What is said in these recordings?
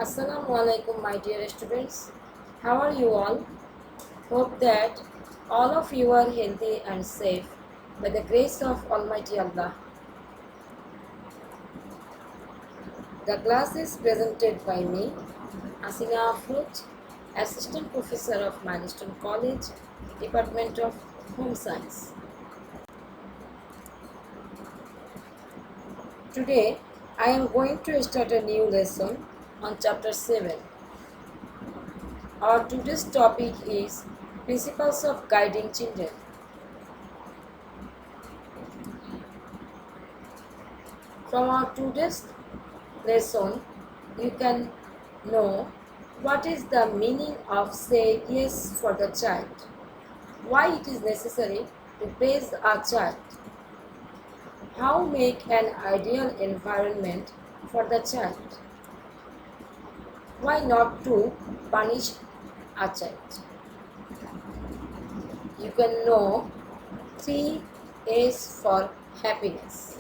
Assalamu alaikum, my dear students. How are you all? Hope that all of you are healthy and safe by the grace of Almighty Allah. The class is presented by me, Asina Afroz, Assistant Professor of Milestone College, Department of Home Science. Today, I am going to start a new lesson on Chapter 7. Our today's topic is Principles of Guiding Children. From our today's lesson, you can know what is the meaning of say yes for the child, why it is necessary to praise a child, how make an ideal environment for the child, why not to punish a child. You can know 3 A's for happiness.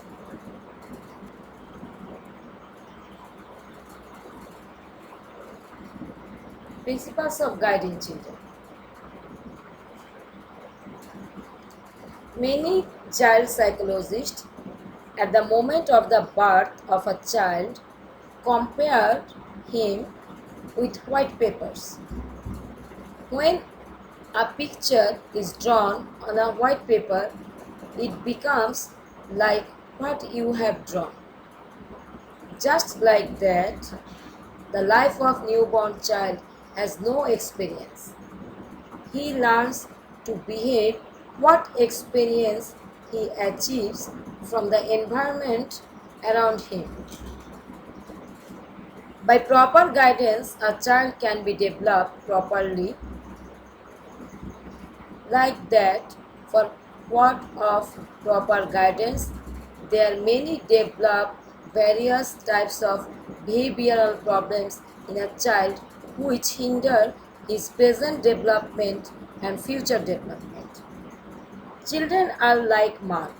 Principles of guiding children. Many child psychologists at the moment of the birth of a child compared him with white papers. When a picture is drawn on a white paper, it becomes like what you have drawn. Just like that, the life of newborn child has no experience. He learns to behave what experience he achieves from the environment around him. By proper guidance, a child can be developed properly. Like that, for want of proper guidance, there are many develop various types of behavioral problems in a child which hinder his present development and future development. Children are like mud.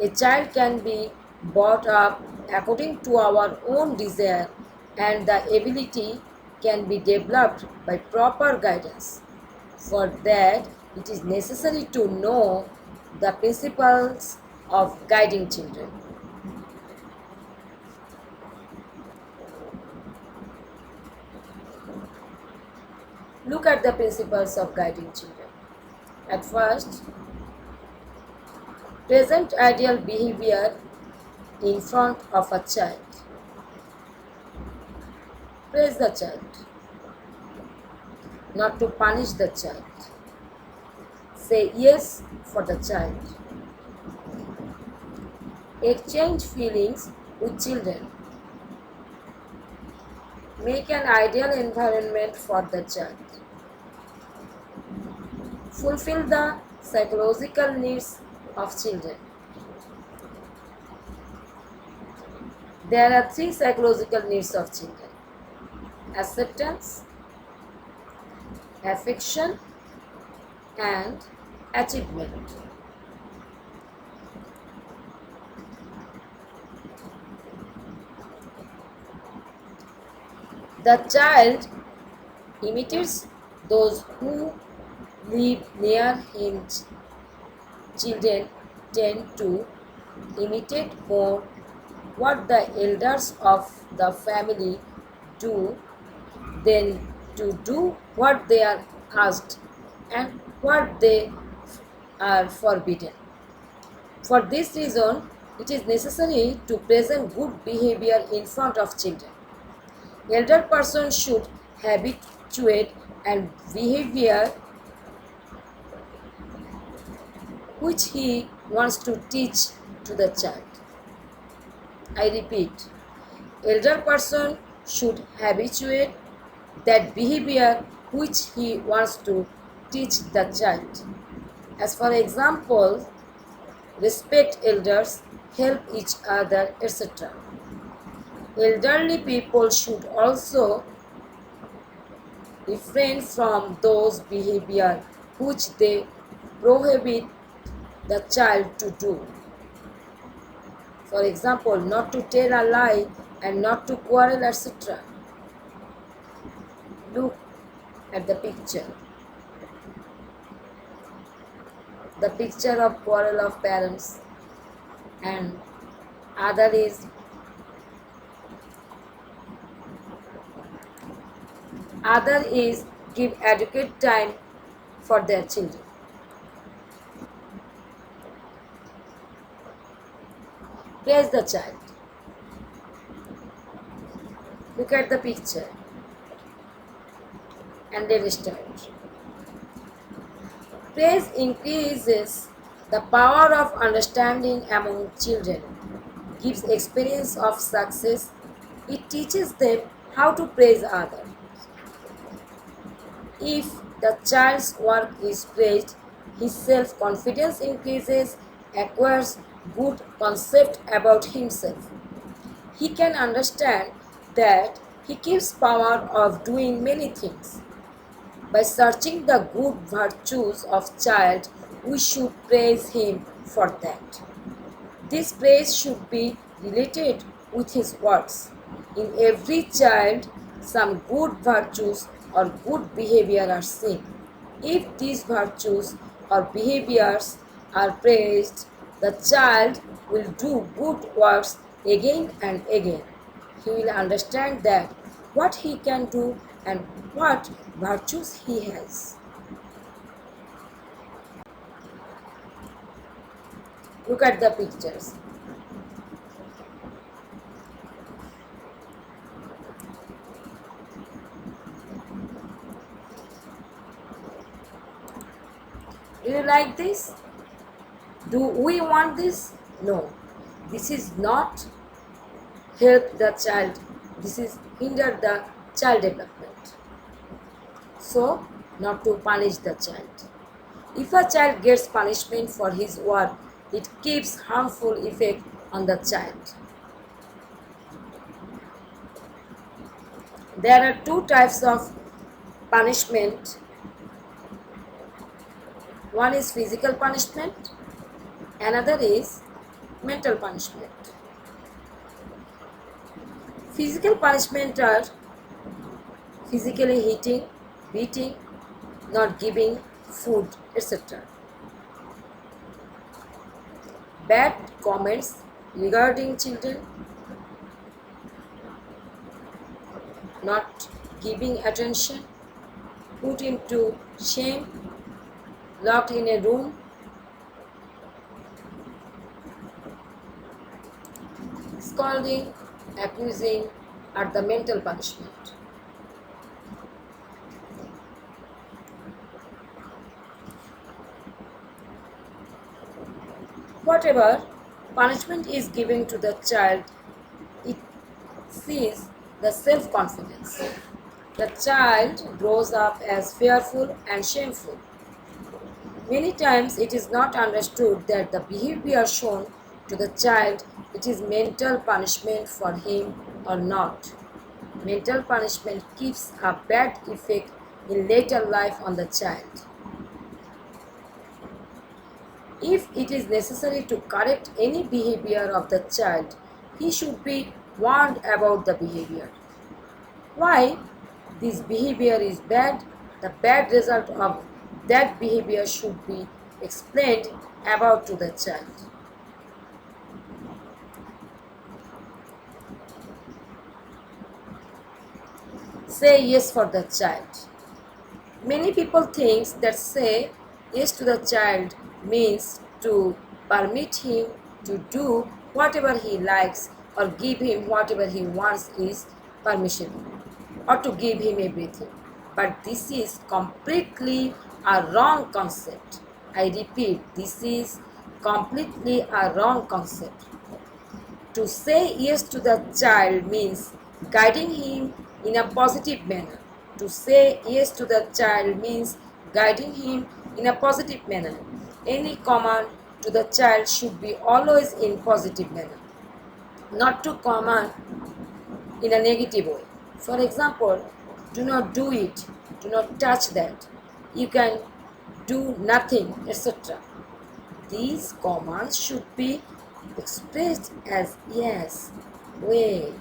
A child can be brought up according to our own desire, and the ability can be developed by proper guidance. For that, it is necessary to know the principles of guiding children. Look at the principles of guiding children. At first, present ideal behavior in front of a child. Praise the child, not to punish the child. Say yes for the child. Exchange feelings with children. Make an ideal environment for the child. Fulfill the psychological needs of children. There are 3 psychological needs of children: acceptance, affection, and achievement. The child imitates those who live near him. Children tend to imitate more what the elders of the family do than to do what they are asked and what they are forbidden. For this reason, it is necessary to present good behavior in front of children. Elder person should habituate and behavior which he wants to teach to the child. I repeat, elder person should habituate that behavior which he wants to teach the child. As for example, respect elders, help each other, etc. Elderly people should also refrain from those behavior which they prohibit the child to do. For example, not to tell a lie and not to quarrel, etc. Look at the picture. The picture of quarrel of parents, and other is give adequate time for their children. Praise the child. Look at the picture and let us start. Praise increases the power of understanding among children, gives experience of success. It teaches them how to praise others. If the child's work is praised, his self-confidence increases, acquires good concept about himself. He can understand that he keeps power of doing many things. By searching the good virtues of child, we should praise him for that. This praise should be related with his works. In every child, some good virtues or good behavior are seen. If these virtues or behaviors are praised, the child will do good works again and again. He will understand that what he can do and what virtues he has. Look at the pictures. Do you like this? Do we want this? No. This is not help the child. This is hinder the child development. So, not to punish the child. If a child gets punishment for his work, it keeps harmful effect on the child. There are two types of punishment. One is physical punishment, another is mental punishment. Physical punishment are physically hitting, beating, not giving food, etc. Bad comments regarding children, not giving attention, put into shame, locked in a room, scolding, accusing are the mental punishment. Whatever punishment is given to the child, it sees the self-confidence. The child grows up as fearful and shameful. Many times it is not understood that the behavior shown to the child, it is mental punishment for him or not. Mental punishment keeps a bad effect in later life on the child. If it is necessary to correct any behavior of the child, he should be warned about the behavior. Why this behavior is bad, the bad result of that behavior should be explained about to the child. Say yes for the child. Many people think that say yes to the child means to permit him to do whatever he likes or give him whatever he wants is permission, or to give him everything. But this is completely a wrong concept. I repeat, this is completely a wrong concept. To say yes to the child means guiding him in a positive manner. To say yes to the child means guiding him in a positive manner. Any command to the child should be always in positive manner, not to command in a negative way. For example, do not do it, do not touch that, you can do nothing, etc. These commands should be expressed as yes, way.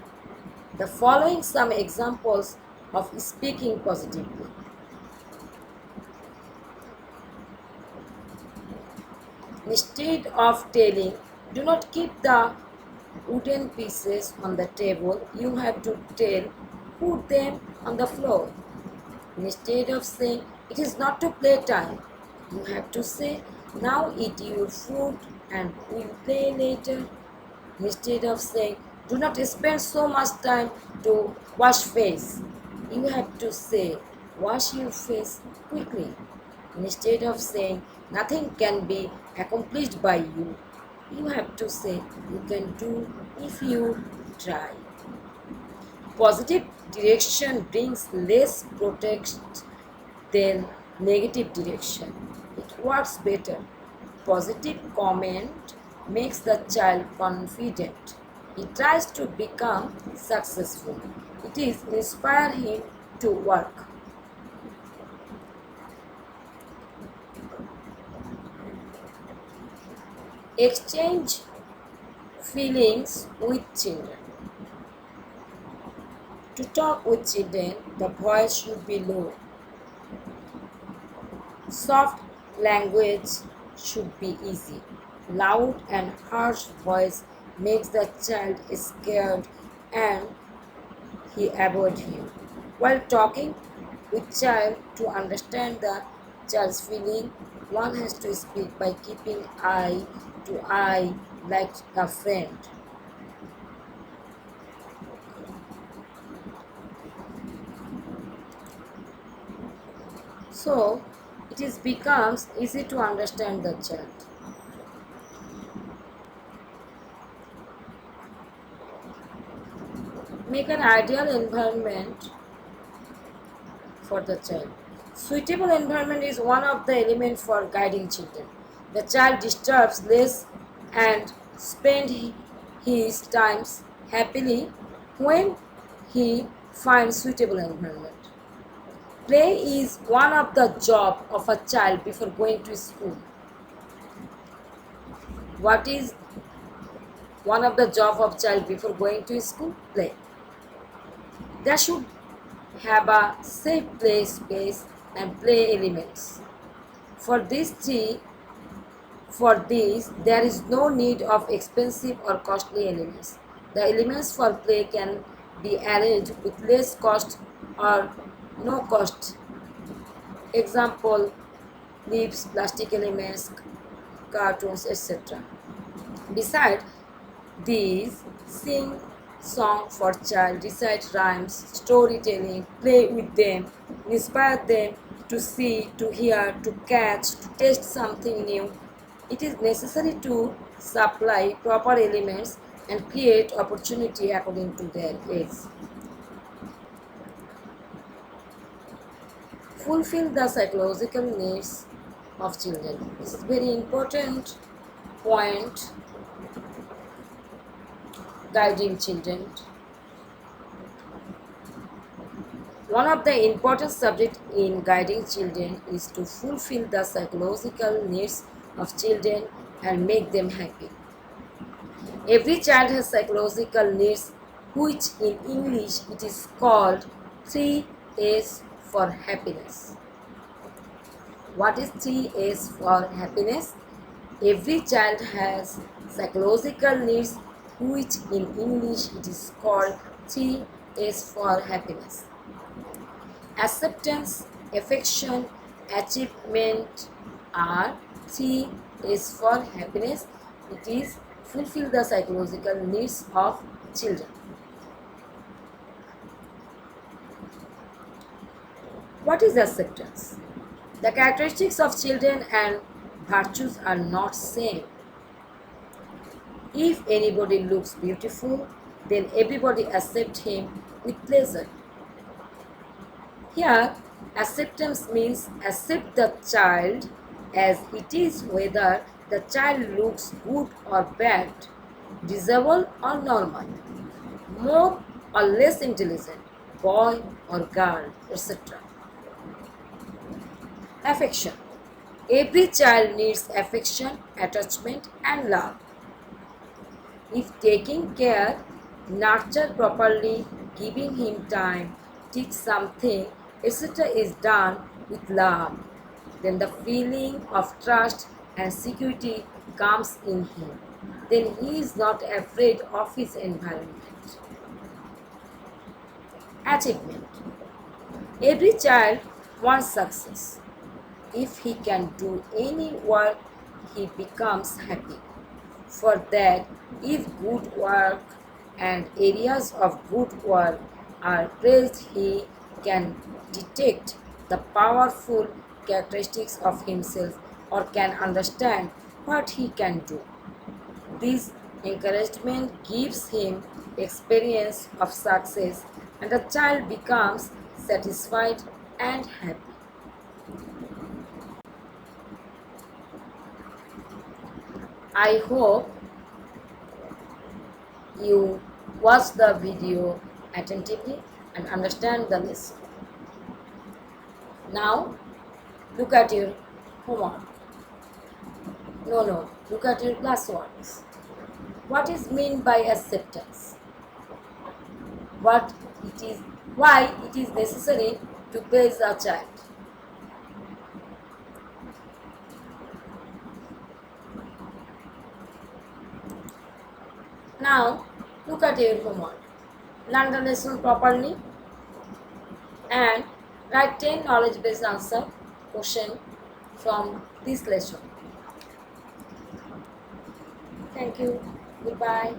The following some examples of speaking positively. Instead of telling, do not keep the wooden pieces on the table, you have to tell, put them on the floor. Instead of saying, it is not to play time, you have to say, now eat your food and we'll play later. Instead of saying, do not spend so much time to wash face, you have to say, wash your face quickly. Instead of saying, nothing can be accomplished by you, you have to say, you can do if you try. Positive direction brings less protest than negative direction. It works better. Positive comment makes the child confident. He tries to become successful. It is inspire him to work. Exchange feelings with children. To talk with children, the voice should be low. Soft language should be easy. Loud and harsh voice makes the child scared and he avoids him. While talking with child, to understand the child's feeling, one has to speak by keeping eye to eye like a friend. So becomes easy to understand the child. Make an ideal environment for the child. Suitable environment is one of the elements for guiding children. The child disturbs less and spend his times happily when he finds suitable environment. Play is one of the job of a child before going to school. What is one of the job of child before going to school? Play. They should have a safe play space and play elements. For these three, there is no need of expensive or costly elements. The elements for play can be arranged with less cost or no cost. Example, leaves, plastic elements, cartoons, etc. Besides these, sing song for child, recite rhymes, storytelling, play with them, inspire them to see, to hear, to catch, to taste something new. It is necessary to supply proper elements and create opportunity according to their age. Fulfill the psychological needs of children. This is very important point guiding children. One of the important subjects in guiding children is to fulfill the psychological needs of children and make them happy. Every child has psychological needs, which in English it is called 3S for happiness. What is 3S for happiness? Every child has psychological needs, which in English it is called 3S for happiness. Acceptance, affection, achievement are 3S for happiness. It is fulfill the psychological needs of children. What is acceptance? The characteristics of children and virtues are not same. If anybody looks beautiful, then everybody accepts him with pleasure. Here, acceptance means accept the child as it is, whether the child looks good or bad, disabled or normal, more or less intelligent, boy or girl, etc. Affection. Every child needs affection, attachment and love. If taking care, nurtured properly, giving him time, teach something, etc., is done with love, then the feeling of trust and security comes in him. Then he is not afraid of his environment. Achievement. Every child wants success. If he can do any work, he becomes happy. For that, if good work and areas of good work are praised, he can detect the powerful characteristics of himself or can understand what he can do. This encouragement gives him experience of success and the child becomes satisfied and happy. I hope you watch the video attentively and understand the lesson. Now, look at your homework. No, look at your classworks. What is meant by acceptance? What it is, why it is necessary to praise a child? Now, look at your homework. Learn the lesson properly and write 10 knowledge-based answer question from this lesson. Thank you. Goodbye.